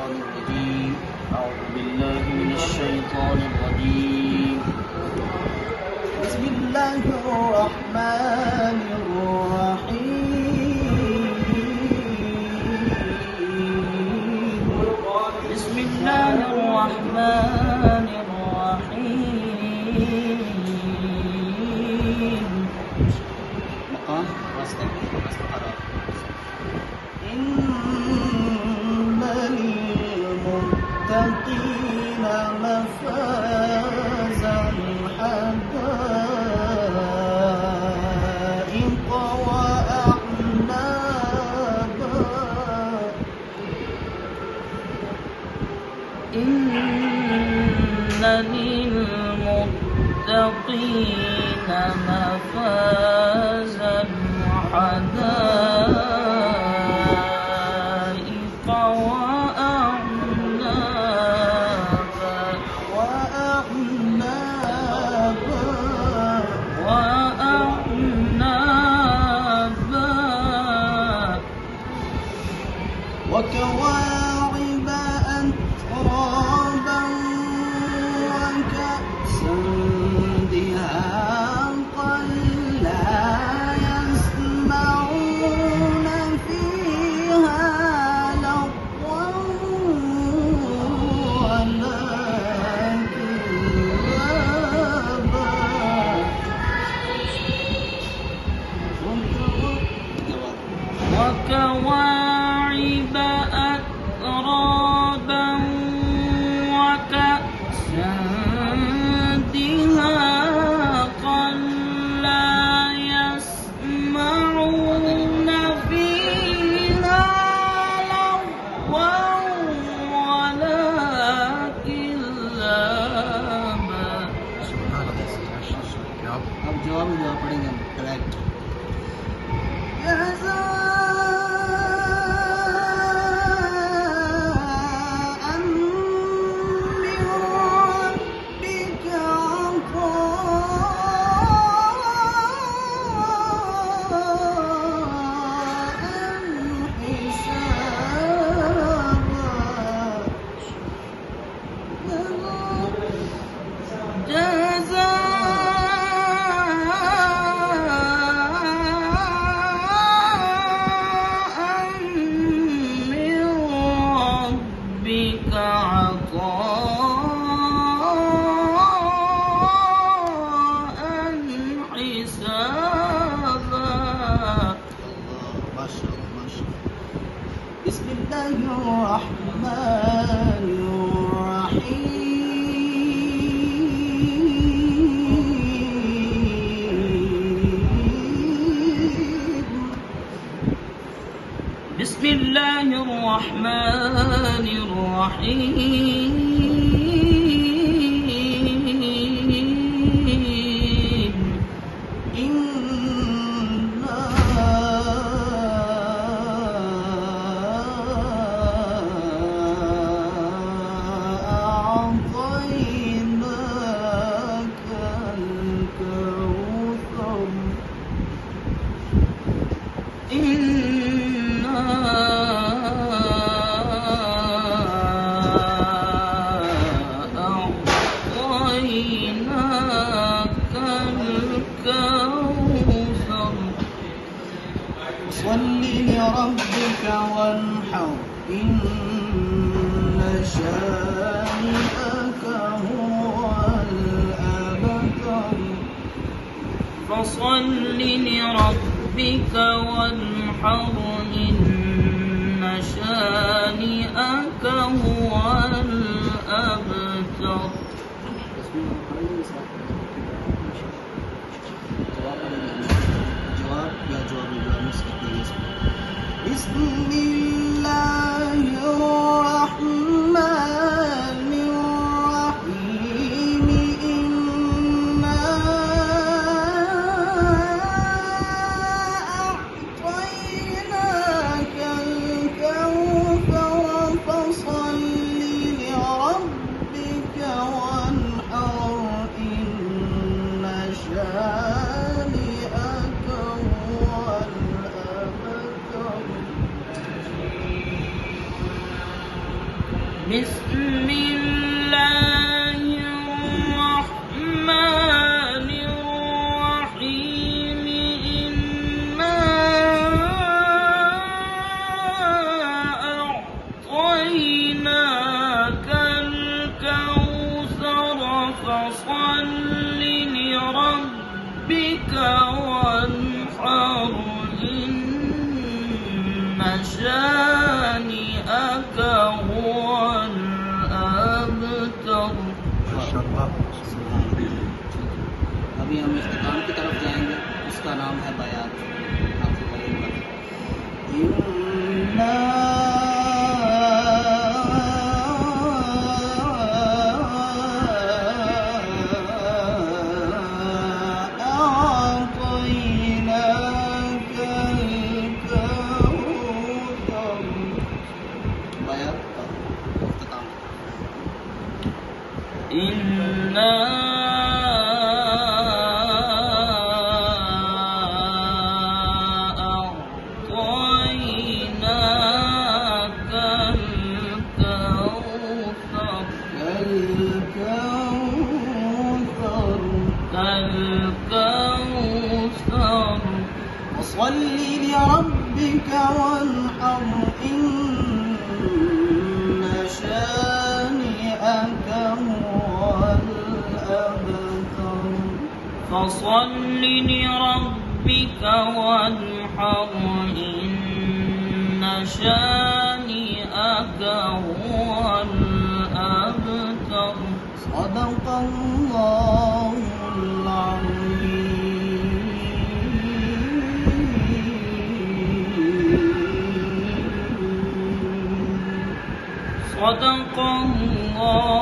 الشيطان الرجيم. أعوذ بالله من الشيطان الرجيم. بسم الله الرحمن الرحيم. بسم الله الرحمن الرحيم. مقام إن للمتقين مفازا حدائق وأعنابا. إن للمتقين مفازا حدائق وأعنابا وكواعب أترابا وكأسا دهاقا لا يسمعون فيها لغوا ولا كذابا. وكواعب أترابا وكأسا دهاقا لا يسمعون فيها لغوا ولا كذابا. अब जवाब हुआ पड़ेगा करेक्ट. بسم الله الرحمن الرحيم. بسم الله الرحمن الرحيم. صل لربك وانحر إن شانئك هو الأبتر. فصل لربك وانحر إن شانئك هو الأبتر. بسم الله الرحمن الرحيم. إنا أعطيناك الكوثر فصل لربك وانحر إن شانئك هو الأبتر. بسم الله الرحمن الرحيم إنا أعطيناك الكوثر فصل لربك وانحر إن شانئك هو الأبتر. अभी हम इख्तिताम की तरफ जाएंगे, उसका नाम है बयात। आपको إنا أعطيناك الكوثر فصل لربك وانحر إن شانئك هو الأبتر. فصل لربك وانحر إن شانئك هو الأبتر. صدق الله العظيم. صدق الله